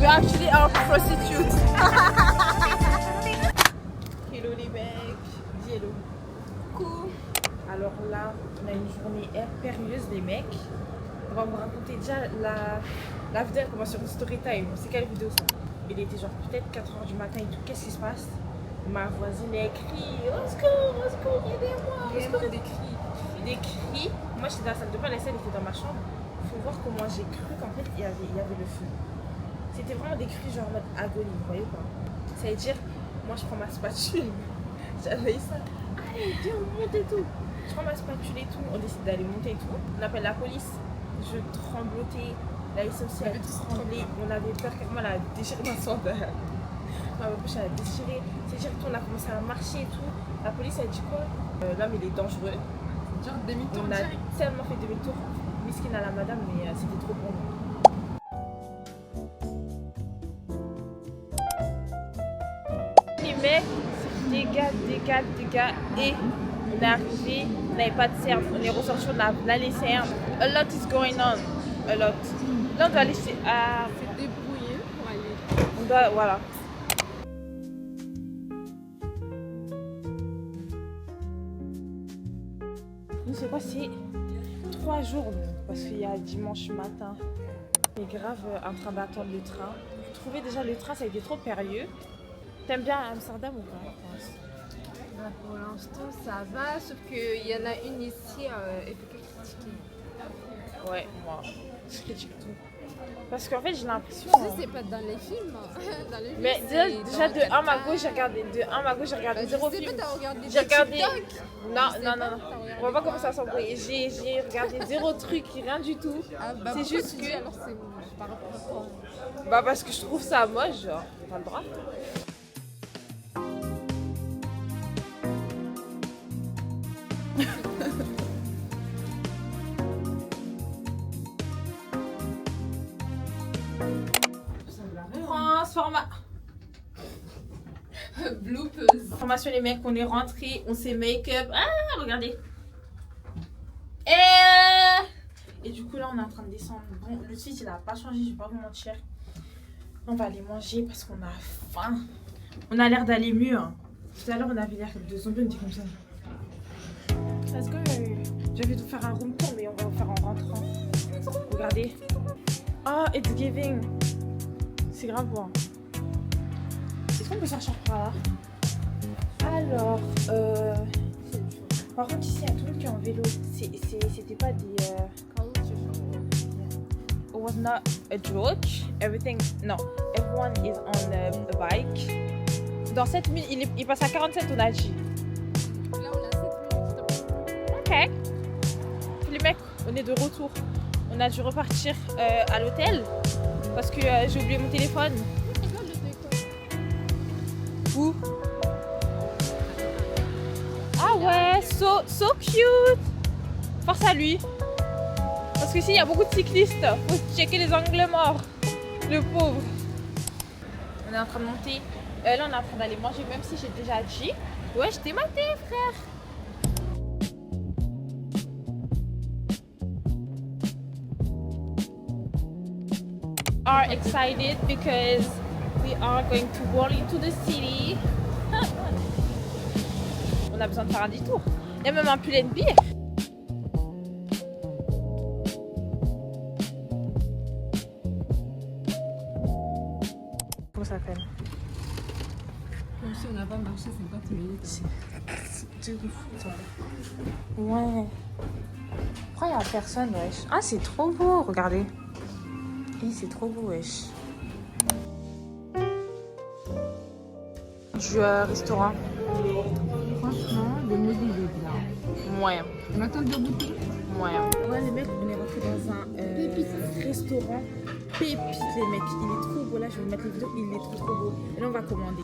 We actually are prostitutes. Hello les mecs. Dis hello. Coucou. Alors là, on a une journée périlleuse les mecs. On va vous raconter déjà la vidéo elle commence sur une story time. C'est quelle vidéo ça? Il était genre peut-être 4h du matin et tout. Qu'est-ce qui se passe? Ma voisine elle crie au secours, aidez-moi. Des cris. Des cris. Moi j'étais dans la salle de bain, la salle était dans ma chambre. Faut voir comment j'ai cru qu'en fait il y avait le feu. C'était vraiment des cris genre en mode agonie, vous voyez pas? Ça veut dire, moi je prends ma spatule. J'avais ça. Allez, viens, on monte et tout. Je prends ma spatule et tout. On décide d'aller monter et tout. On appelle la police. Je tremblotais. La SMC a tremblé. On avait peur que moi elle a déchiré ma sandale. Ma bouche elle a déchiré. C'est dire qu'on a commencé à marcher et tout. La police a dit quoi? L'homme il est dangereux. Genre demi-tour. On a tellement fait demi-tour. Miskin à la madame, mais c'était trop bon. Les mecs, dégâts. Et on est arrivé, on n'avait pas de cerne. On est ressorti, on a les cernes. A lot is going on. A lot. Là, on doit aller chez. C'est débrouillé pour aller. On doit. Voilà. Nous, c'est quoi? C'est 3 jours, parce qu'il y a dimanche matin. On est grave en train d'attendre le train. Pour trouver déjà le train, ça a été trop périlleux. T'aimes bien Amsterdam ou pas? Bah, pour l'instant ça va, sauf qu'il y en a une ici, elle peut que critiquer. Ouais, moi, je critique tout. Parce qu'en fait, j'ai l'impression. Tu sais, c'est pas dans les films. Dans les films Mais déjà de 1 à gauche, j'ai regardé. De 1 à gauche, j'ai regardé 0 je sais film. pas, t'as regardé J'ai regardé. TikTok. Non. On va pas commencer à s'embrouiller. J'ai regardé 0 truc, rien du tout. Ah, bah, c'est juste tu dis, que. alors c'est par rapport à quoi? Bah, parce que je trouve ça moche, genre. J'ai pas le droit. Bloopers. Formation les mecs, on est rentrés, on s'est make-up. Ah, regardez. Et du coup là on est en train de descendre. Bon, le site il a pas changé, je vais pas vous mentir. On va aller manger parce qu'on a faim. On a l'air d'aller mieux. Hein. Tout à l'heure on avait l'air de zombies, on dit comme ça. Let's go. J'avais dû faire un room tour mais on va le faire en rentrant. Regardez. Ah, it's giving. C'est grave bon. Est-ce qu'on peut sortir par là? Alors, par contre ici il y a tout le monde qui est en vélo. C'était pas des... It was not a joke. Everything... No, everyone is on a bike. Dans 7 minutes, il passe à 47 on a dit. Là on a 7 minutes. Ok. Les mecs, on est de retour. On a dû repartir à l'hôtel. Parce que j'ai oublié mon téléphone. Où? Ah ouais, so cute. Force à lui. Parce que s'il y a beaucoup de cyclistes, faut checker les angles morts. Le pauvre. On est en train de monter. Là, on est en train d'aller manger, même si j'ai déjà dit. Ouais, je t'ai maté, frère. Are excited because we are going to walk into the city. On a besoin de faire un détour. Il y a même un pull and beer. Comment ça s'appelle? Comme si on n'a pas marché 50 minutes. C'est de fou ça. Ouais. Pourquoi il n'y a personne, wesh? Ah, c'est trop beau, regardez. Et c'est trop beau, wesh. Du restaurant. Franchement, le modèle est bien. Moyen. On attend de goûter. Moyen. Ouais, les mecs, on est rentré dans un restaurant pépite, les mecs. Il est trop beau. Là, je vais vous mettre les vidéos. Il est trop beau. Et là, on va commander.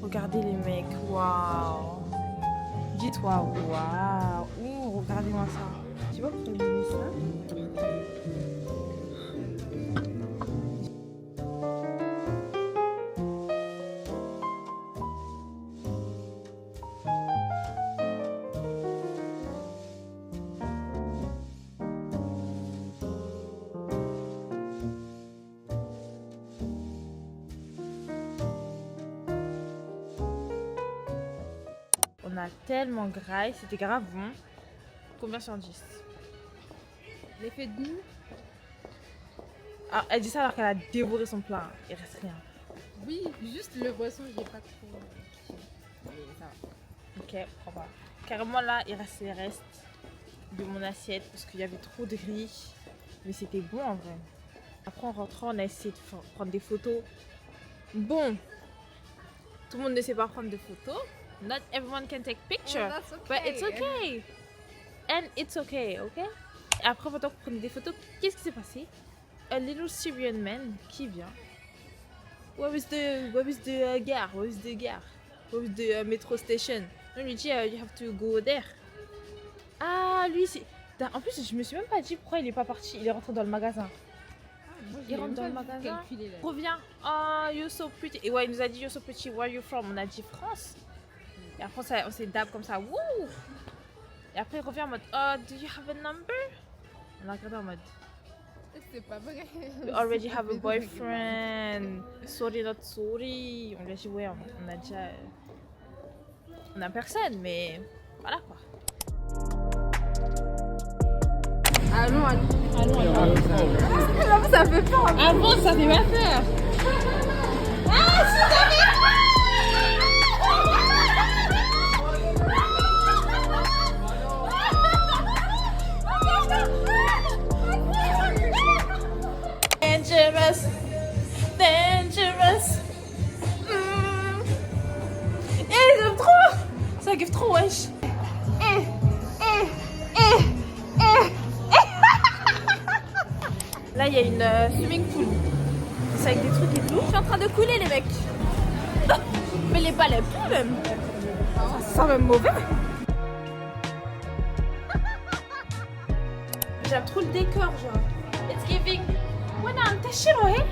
Regardez les mecs. Waouh. Dites-moi, waouh. Ouh, regardez-moi ça. Tu vois pourquoi j'ai mis ça? a tellement graille, c'était grave bon. Combien sur 10? L'effet de goût? Ah, elle dit ça alors qu'elle a dévoré son plat. Il reste rien. Oui, juste le boisson, j'ai pas trop. Mais ça va. Ok, prends pas. Carrément là, il reste les restes de mon assiette parce qu'il y avait trop de riz. Mais c'était bon en vrai. Après en rentrant, on a essayé de prendre des photos. Bon, tout le monde ne sait pas prendre de photos. Not everyone can take picture. Oh, that's okay. But it's okay. And it's okay, ok? Et après, pendant qu'on prenait des photos, qu'est-ce qui s'est passé? A little Syrian man qui vient. Where is the gare? Where is the gare? Where is the metro station? On lui dit, you have to go there. Ah, lui, c'est... En plus, je me suis même pas dit pourquoi il est pas parti. Il est rentré dans le magasin. Il rentre dans le magasin. Reviens. Oh, you're so pretty. Et ouais, il nous a dit, you're so pretty. Where are you from? On a dit France. Et après, on s'est dab comme ça. Wouh! Et après, il revient en mode, oh, do you have a number? On a regardé en mode, c'est pas vrai. you already have a boyfriend. Sorry, not sorry. On lui a dit, ouais, on a déjà. On a personne, mais voilà quoi. Allons. J'avoue, ça fait peur. Ah bon, ça fait pas peur. Ah, si, ça fait peur. Dangerous. Eh, j'aime trop. Ça kiffe trop, wesh. Là, il y a une swimming pool. C'est avec des trucs et tout. Je suis en train de couler, les mecs. Mais les balais plus, même. Ça sent même mauvais. J'aime trop le décor, genre. It's giving. Ouais, non, t'es chiro, hein?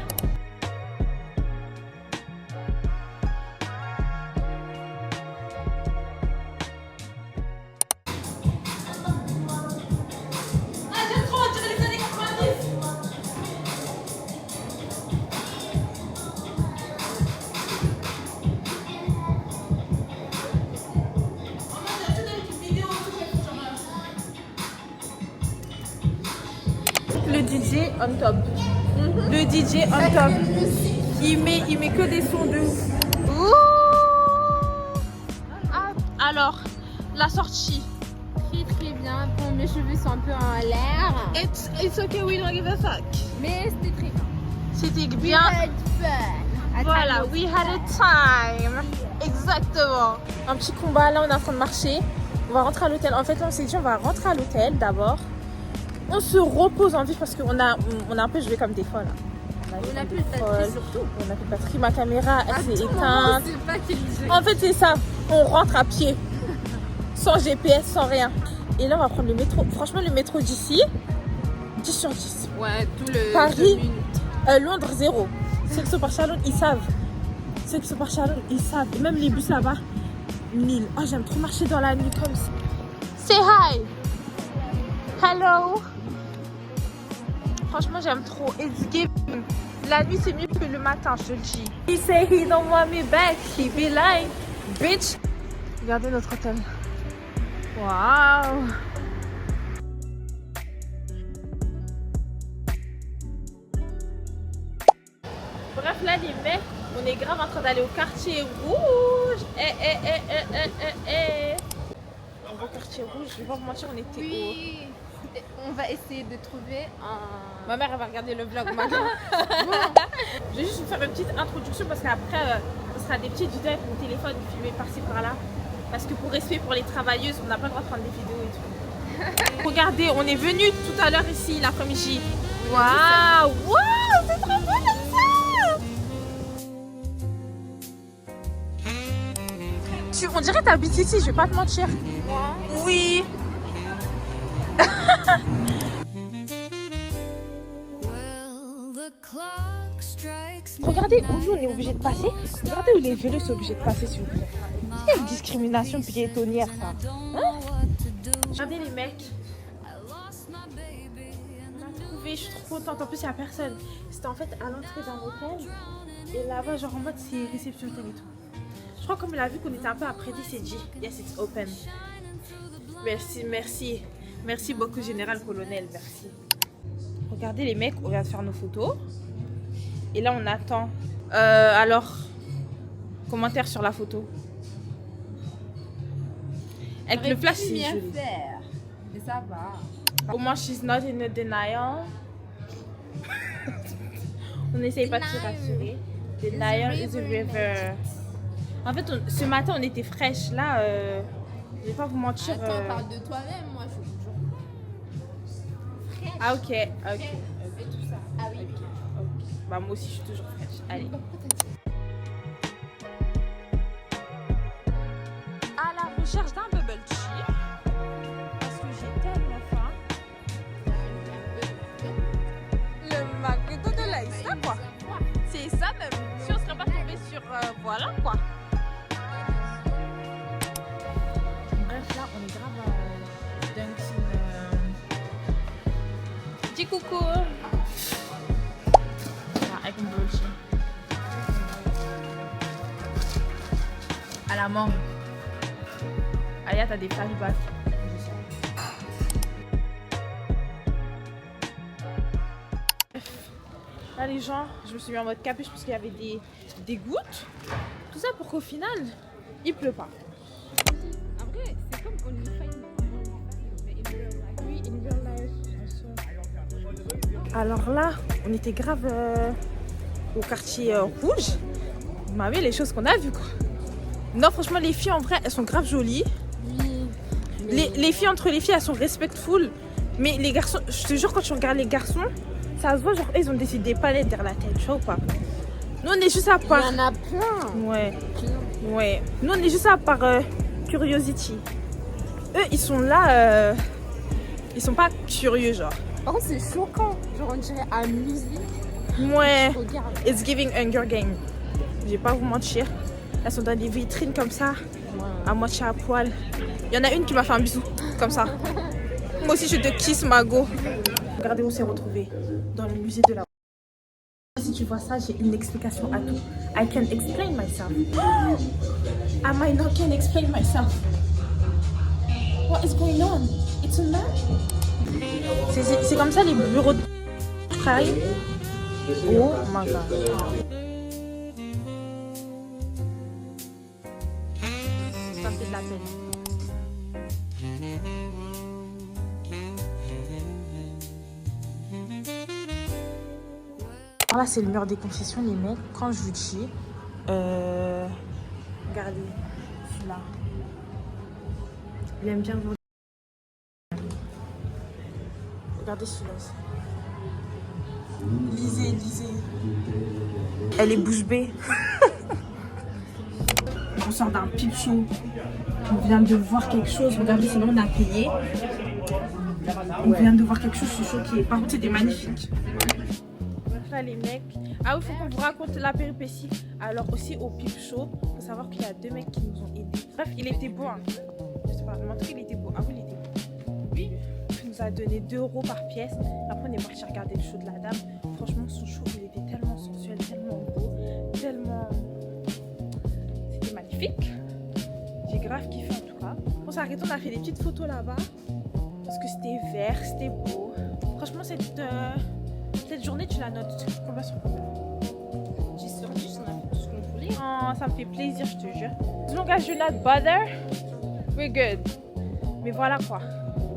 Le DJ on top. Le DJ on top. Il met que des sons de ouf. Alors, la sortie. Très bien. Bon, mes cheveux sont un peu en l'air. It's okay, we don't give a fuck. Mais c'était très bien. C'était bien. had fun. Voilà, we had a time. Exactement. Un petit combat, là on est en train de marcher. On va rentrer à l'hôtel. En fait, là on s'est dit on va rentrer à l'hôtel d'abord. On se repose en ville parce qu'on a un peu joué comme des folles. On a plus de batterie surtout. On a plus de batterie. Ma caméra, elle s'est éteinte. Pas qu'il En fait, c'est ça. On rentre à pied. Sans GPS, sans rien. Et là, on va prendre le métro. Franchement, le métro d'ici, 10 sur 10. Ouais, tout le... Paris, Londres, 0. Ceux qui sont partis à Londres, ils savent. Ceux qui sont partis à Londres, ils savent. Et même les bus là-bas, 1000. Oh, j'aime trop marcher dans la nuit comme ça. Say hi. Hello. Franchement, j'aime trop. It's giving. La nuit, c'est mieux que le matin, je te le dis. He say he don't want me back. He be lying. Bitch. Regardez notre hôtel. Waouh. Bref, là, les mecs, on est grave en train d'aller au quartier rouge. On va au quartier rouge. Je vais pas vous mentir, on était Oui. On va essayer de trouver un... Ma mère, elle va regarder le vlog maintenant. Je vais juste vous faire une petite introduction parce qu'après, ce sera des petites vidéos avec mon téléphone filmé par-ci par-là. Parce que pour respect pour les travailleuses, on n'a pas le droit de prendre des vidéos et tout. Regardez, on est venu tout à l'heure ici, l'après-midi. Waouh, waouh, c'est trop beau ça. On dirait que t'habites ici, je vais pas te mentir. Moi. Oui. Regardez où nous on est obligé de passer. Regardez où les vélos sont obligés de passer, s'il vous plaît. C'est une discrimination piétonnière, ça. Hein? Regardez les mecs. On a trouvé, je suis trop contente. En plus, il n'y a personne. C'était en fait à l'entrée d'un hôtel. Et là-bas, genre en mode, c'est réception hôtel et tout. Je crois comme il a vu qu'on était un peu apprêté, il s'est dit yes, it's open. Merci beaucoup, général colonel, merci. Regardez les mecs, on vient de faire nos photos. Et là, on attend. Alors, commentaire sur la photo. Avec le flash, c'est joli. Mais ça va. Au moins, she's not in a denial. On n'essaye pas de se rassurer. Denial is a river. En fait, ce matin, on était fraîche. Là, je vais pas vous mentir. Attends, parle de toi-même, moi je suis toujours fraîche. Ah, ok. Et tout ça. Ah oui. Ok. Bah, moi aussi, je suis toujours fraîche. Allez. À la recherche d'un bubble tea. Parce que j'ai tellement faim. Le McDo de l'Aïssa, quoi. C'est ça même. Si on serait pas tombé sur... voilà, quoi. Bref, là, on est grave à Dunkin'. Dis coucou. Avec une bubble tea. À la mangue. Aya, t'as des flashbacks. Là, les gens, je me suis mis en mode capuche parce qu'il y avait des gouttes. Tout ça pour qu'au final, il pleut pas. En vrai, c'est comme OnlyFans, mais in real life. Oui, in real life. Alors là, on était grave au quartier rouge. Vous m'avez vu les choses qu'on a vues, quoi. Non, franchement, les filles, en vrai, elles sont grave jolies. Oui. Les filles, entre les filles, elles sont respectful. Mais les garçons, je te jure, quand tu regardes les garçons, ça se voit, genre, ils ont décidé pas d'aller derrière la tête, tu vois ou pas? Nous, on est juste à part. Il y en a plein. Ouais. Ouais. Nous, on est juste à part curiosity. Eux, ils sont là, ils sont pas curieux, genre. Par contre, c'est choquant. Genre, on dirait amusé. Ouais. Regarde. It's giving Hunger Game. Je vais pas vous mentir. Elles sont dans des vitrines comme ça, à moitié à poil. Il y en a une qui m'a fait un bisou, comme ça. Moi aussi, je te kiss, Mago. Regardez où on s'est retrouvés. Dans le musée de la... Si tu vois ça, j'ai une explication à tout. I can explain myself. I might not can explain myself. What is going on? It's a man. C'est comme ça les bureaux de travail. Oh my god. Ça fait de la peine. Alors là, c'est le mur des concessions, les mecs. Quand je vous dis, regardez, celui-là. Il aime bien vous. Regardez celui-là aussi. Lisez. Elle est bouche bée. On sort d'un pipe show. On vient de voir quelque chose. Regardez, c'est là on a payé. On vient de voir quelque chose, je suis choquée. Par contre, c'était magnifique. Là, les mecs. Ah oui, il faut qu'on vous raconte la péripétie. Alors, aussi au pipe show, il faut savoir qu'il y a 2 mecs qui nous ont aidés. Bref, il était beau. Hein. Je sais pas, mais en tout cas, il était beau. Ah oui, il était beau. Oui. Il nous a donné 2 € par pièce. Après, on est parti regarder le show de la dame. Franchement, son show, il était tellement sensuel, tellement beau, tellement. C'était magnifique. J'ai grave kiffé en tout cas. On s'est arrêté, on a fait des petites photos là-bas. Parce que c'était vert, c'était beau. Franchement, cette journée, tu la notes combien sur combien? 10 sur 10, on a fait tout ce qu'on voulait. Oh, ça me fait plaisir, je te jure. As long as you not bother, we're good. Mais voilà quoi.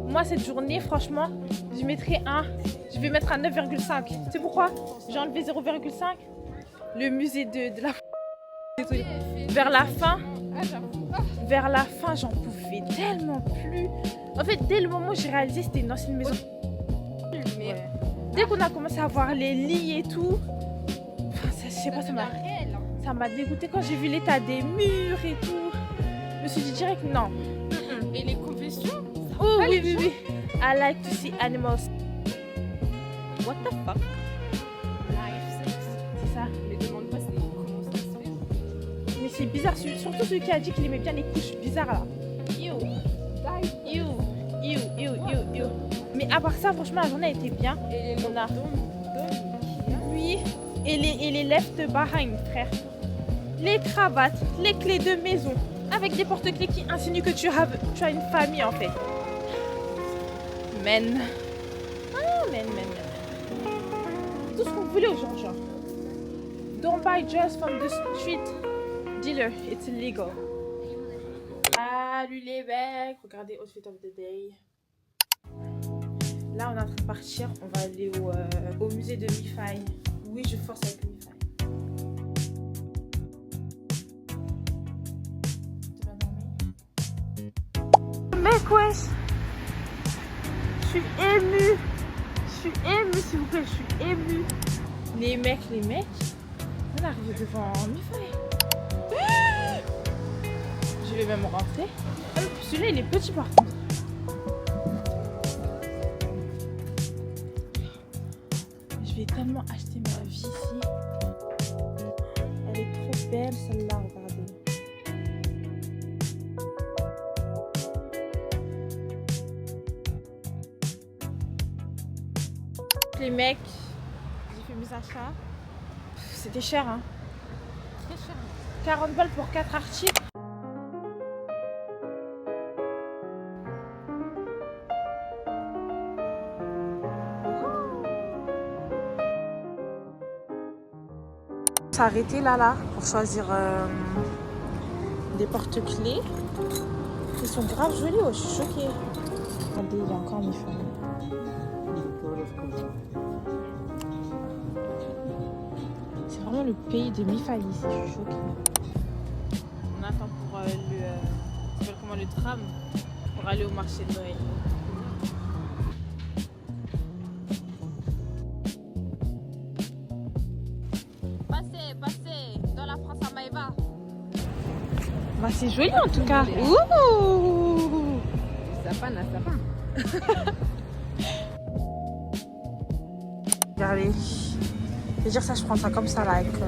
Moi, cette journée, franchement, je mettrai je vais mettre un 9,5. Tu sais pourquoi? J'ai enlevé 0,5. Le musée de la... Vers la fin, j'en pouvais tellement plus. En fait, dès le moment où j'ai réalisé c'était une ancienne maison. Ouais. Dès qu'on a commencé à voir les lits et tout, enfin, je sais pas, ça m'a dégoûté quand j'ai vu l'état des murs et tout. Je me suis dit direct non. Et les confessions? Oh oui. I like to see animals. What the fuck? C'est ça. Mais demande pas comment ça se fait. Mais c'est bizarre, surtout celui qui a dit qu'il aimait bien les couches bizarres là. Ew. Mais à part ça, franchement, la journée a été bien. Et on a... Oui. Et les left behind, frère. les cravates, les clés de maison, avec des porte-clés qui insinuent que tu as une famille en fait. Men. Ah, men. Tout ce qu'on voulait aux gens, genre. Don't buy just from the street dealer, it's illegal. Salut les mecs, regardez outfit of the day. Là on est en train de partir, on va aller au musée de Mi-Fi. Oui, je force avec Mi-Fi. Tu vas dormir? Mec, wesh, je suis émue. S'il vous plaît, je suis émue. Les mecs, on arrive devant Mi-Fi. Je vais même rentrer. Ah, celui-là, il est petit par contre. Je vais tellement acheter ma vie ici. Elle est trop belle celle-là, regardez. Les mecs, j'ai fait mes achats. C'était cher, hein. Très cher. 40 balles pour 4 articles. On s'est arrêté là pour choisir des porte-clés. Ils sont grave jolis, ouais, je suis choquée. Regardez, il y a encore mes femmes. C'est vraiment le pays de Mi-Fi ici, je suis choquée. On attend pour ça s'appelle comment, le tram pour aller au marché de Noël. Passez dans la France à Maïva. Bah, c'est joli en tout cas. Ouh, Sapin. regardez. Je veux dire ça, je prends ça comme ça là avec ça.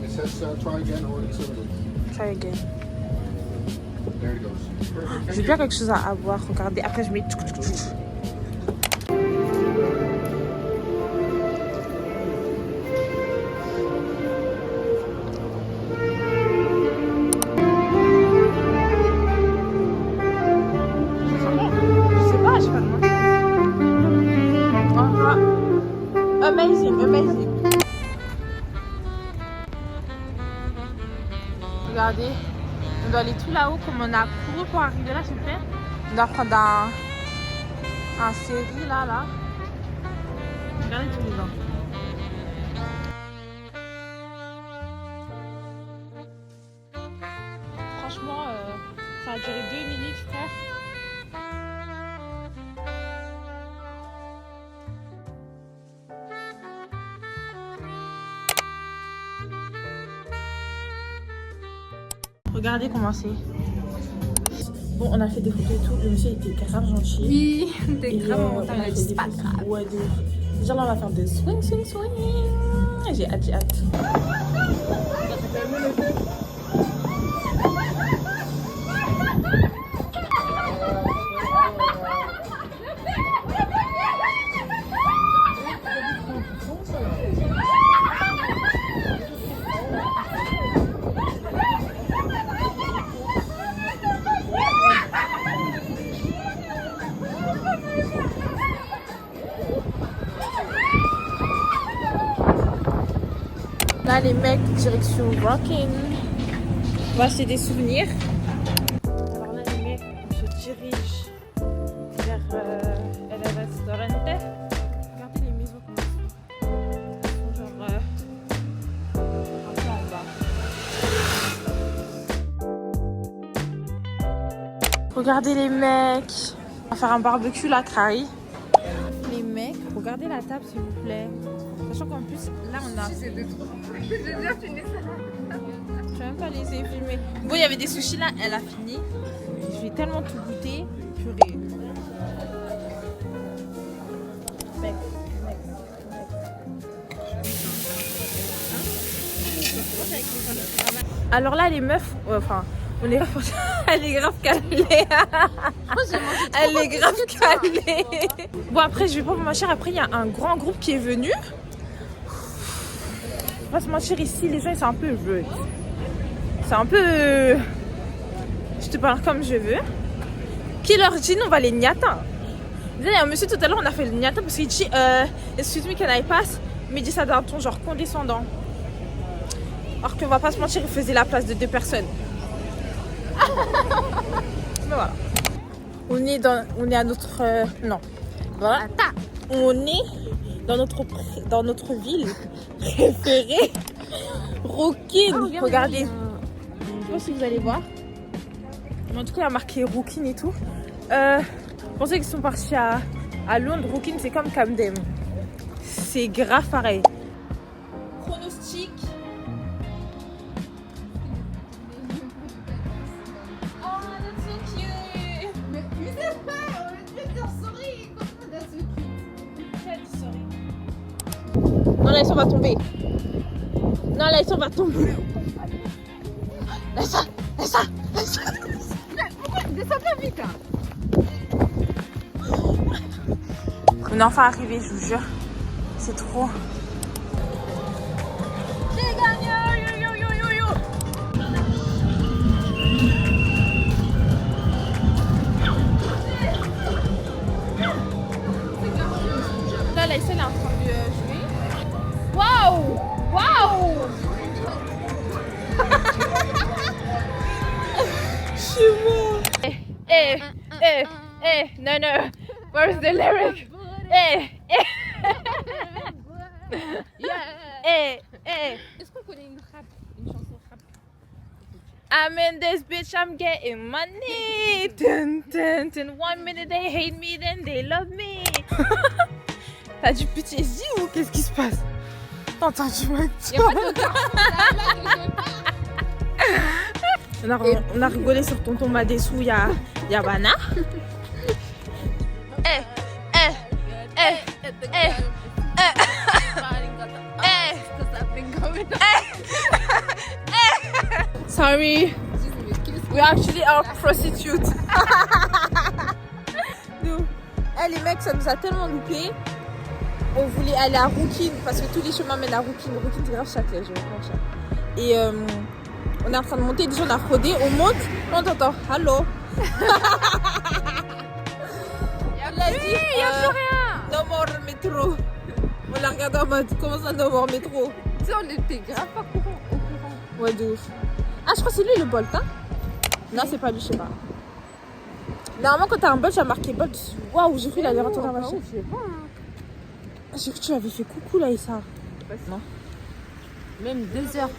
It says try again or it's Try again. there it goes. Perfect. J'ai bien quelque chose à avoir. Regardez. Après je mets. Je sais pas, je sais pas moi. Amazing. Regardez, on doit aller tout là-haut comme on a couru pour arriver là, s'il vous plaît. On doit prendre un série là. Regardez tous les gens. Franchement, ça a duré 2 minutes, frère. Regardez comment c'est. Bon, on a fait des photos et tout. Le monsieur était grave gentil. Oui, t'es grave on a fait des pas photos. grave. Ouais, déjà là, on va faire des swing. J'ai hâte. Là, les mecs, direction Rocking. On va acheter des souvenirs. Alors là, les mecs, on se dirige vers El Restaurante. Regardez les maisons comme ça. Elles sont genre un peu en bas. Regardez les mecs. On va faire un barbecue là, Crary. Les mecs, regardez la table s'il vous plaît. Sachant qu'en plus, là on a. C'est de trop. Je veux dire, tu n'es ça. Je vais même pas laisser filmer. Bon, il y avait des sushis là, elle a fini. Je vais tellement tout goûter. Purée. Mec. Alors là, les meufs, enfin, on est grave, elle est grave calée. Elle est grave calée. Bon, après, je vais pas vous mentir. Après, il y a un grand groupe qui est venu. On va se mentir ici, les gens ils sont un peu rude. C'est un peu... je te parle comme je veux. Killer Jean, on va les Nyata. Il y a un monsieur tout à l'heure, on a fait le Nyata parce qu'il dit excuse me, can I pass? Mais il dit ça d'un ton genre condescendant. Alors qu'on va pas se mentir, il faisait la place de 2 personnes. Mais voilà. On est à notre... non. Voilà. On est dans notre ville préférée. Rookin. Regardez. Je sais pas si vous allez voir. Mais en tout cas, il y a marqué Rookin et tout. Pour ceux qui sont partis à Londres, Rookin, c'est comme Camden. C'est grave pareil. Pronostic. Oh, that's so cute. Mais c'est pas, on va te dire sorry, comment that's so cute. Non, là, ils sont va tomber. Non, là, ils sont va tomber. Laisse ça. Pourquoi descends pas vite hein? On est enfin arrivé, je vous jure. C'est trop. J'ai gagné. Yo. Là, Laïssa, elle est en train de jouer. Waouh. Je suis mort. No. Where's the lyric? Est-ce qu'on connaît une chanson rap? I'm in this bitch, I'm getting money. Dun. 1 minute they hate me, then they love me. T'as du PTSD ou qu'est-ce qui se passe? T'entends du mec? On a rigolé sur tonton Madessou, Yabana. Sorry, we actually are prostitutes. Nous, les mecs, ça nous a tellement loupé. On voulait aller à Rookin parce que tous les chemins mènent à Rookin. Rookin, c'est grave châtelet, je vais pas mentir. Et on est en train de monter, déjà on a fraudé, on monte, on t'entend, hello. On l'a dit, Il y a plus rien. no more métro. On l'a regardé en mode, comment ça no more métro? Tu sais, on était grave pas au courant. Ouais, de ouf. Ah, je crois que c'est lui le Bolt, hein? Non, c'est pas lui, je sais pas. Normalement, quand t'as un Bolt, j'ai marqué Bolt. Waouh, j'ai cru qu'il allait rentrer dans la machine. Je sais pas. J'ai cru que tu avais fait coucou là, Issa. Non. Même 2 heures.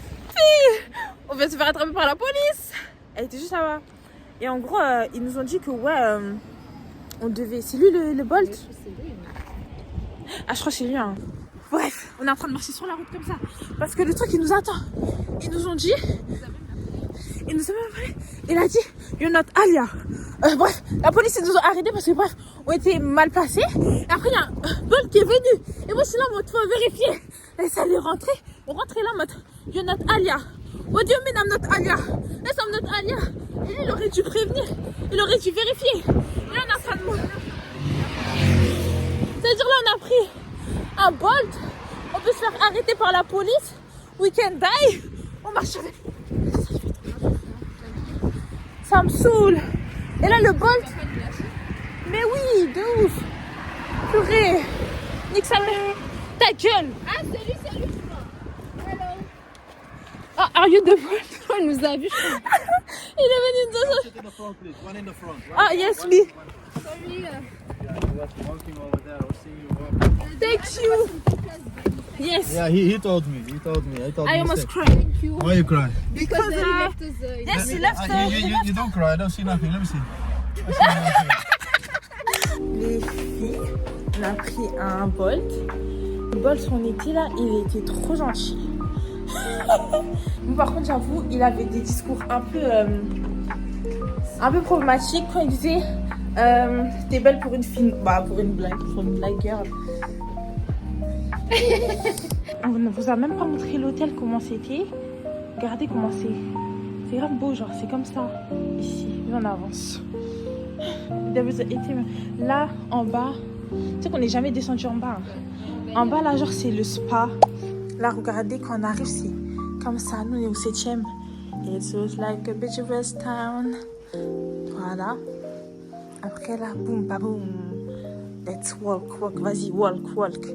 On vient de se faire attraper par la police. Elle était juste là-bas. Et en gros, ils nous ont dit que ouais, on devait. C'est lui le Bolt? Ah, je crois que c'est lui. Hein. Bref, on est en train de marcher sur la route comme ça. Parce que le truc, il nous attend. Ils nous ont dit. Il nous a même parlé. Il a dit, you're not Alia. Bref, la police, ils nous ont arrêtés parce que bref, on était mal placés. Et après, il y a un Bolt qui est venu. Et moi, je suis là en mode, faut vérifier. Et ça allait rentrer. On rentrait là en mode, you're not Alia. What do you mean I'm not Alia? Yes, I'm not Alia. Et lui, il aurait dû prévenir. Il aurait dû vérifier. Et là, on est en train de mourir. C'est-à-dire là, on a pris un Bolt. On peut se faire arrêter par la police. We can die. On marche avec. Ça me saoule. Et là, le Bolt. Mais oui, de ouf. Purée. Nique sa mère. Ta gueule. Ah, c'est lui, je crois. Hello. Ah, are you the Bolt? Il nous a vu, je crois. Il est venu de... Sit in the front, please. One in the front. Ah, yes, me. Sorry. Yeah, he was walking over there. I was seeing you walking. Thank you. Yes. Yeah, he told me. I told I you. almost cried. Thank you. Why you cry? Because he left us. yes, he left. You don't cry. I don't see nothing. Let me see. Les filles, on a pris un Bolt. Le Bolt, on était là, il était trop gentil. Bon, par contre, j'avoue, il avait des discours un peu problématiques quand il disait t'es belle pour une fille, bah pour une blague girl. On ne vous a même pas montré l'hôtel comment c'était. Regardez comment c'est. C'est grave beau, genre c'est comme ça. Ici, on avance. Là en bas, tu sais qu'on n'est jamais descendu en bas. En bas là, genre c'est le spa. Là, regardez quand on arrive, c'est comme ça. Nous on est au 7e. It looks like a beach rest town. Voilà. Après là, boum, ba boum. Let's walk, walk. Vas-y, walk, walk.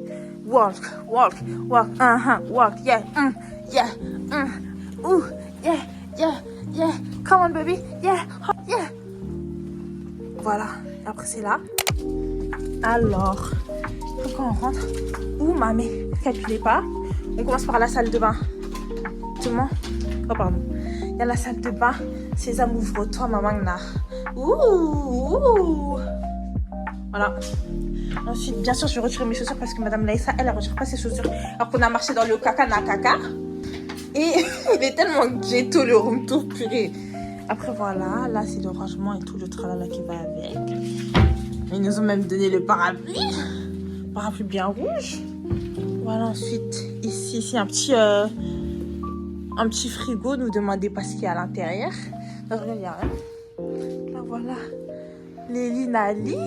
Walk, walk, walk. Walk, yeah, yeah, ooh, yeah, yeah, yeah. Come on, baby, yeah, yeah. Voilà. Et après, c'est là. Alors, quand on rentre, ouh, mamie, calculez pas. On commence par la salle de bain. Tout le monde. Oh, pardon. Il y a la salle de bain. Sésame, ouvre-toi, maman. Ouh. Voilà. Ensuite, bien sûr, je vais retirer mes chaussures parce que Madame Laïssa, elle ne retire pas ses chaussures. Alors qu'on a marché dans le caca na caca. Et il est tellement ghetto le room tour purée. Après, voilà. Là, c'est le rangement et tout le tralala qui va avec. Ils nous ont même donné le parapluie. Parapluie bien rouge. Voilà, ensuite, ici un petit frigo. Nous demandez pas ce qu'il y a à l'intérieur. Non, il n'y a rien. Là, voilà. Les Linali.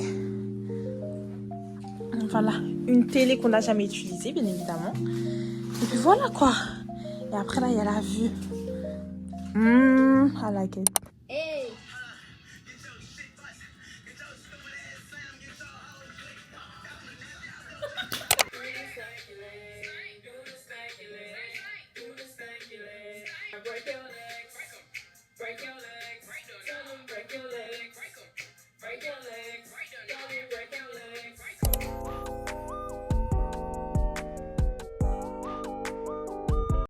Voilà, une télé qu'on n'a jamais utilisée, bien évidemment. Et puis voilà, quoi. Et après, là, il y a la vue. À la guette.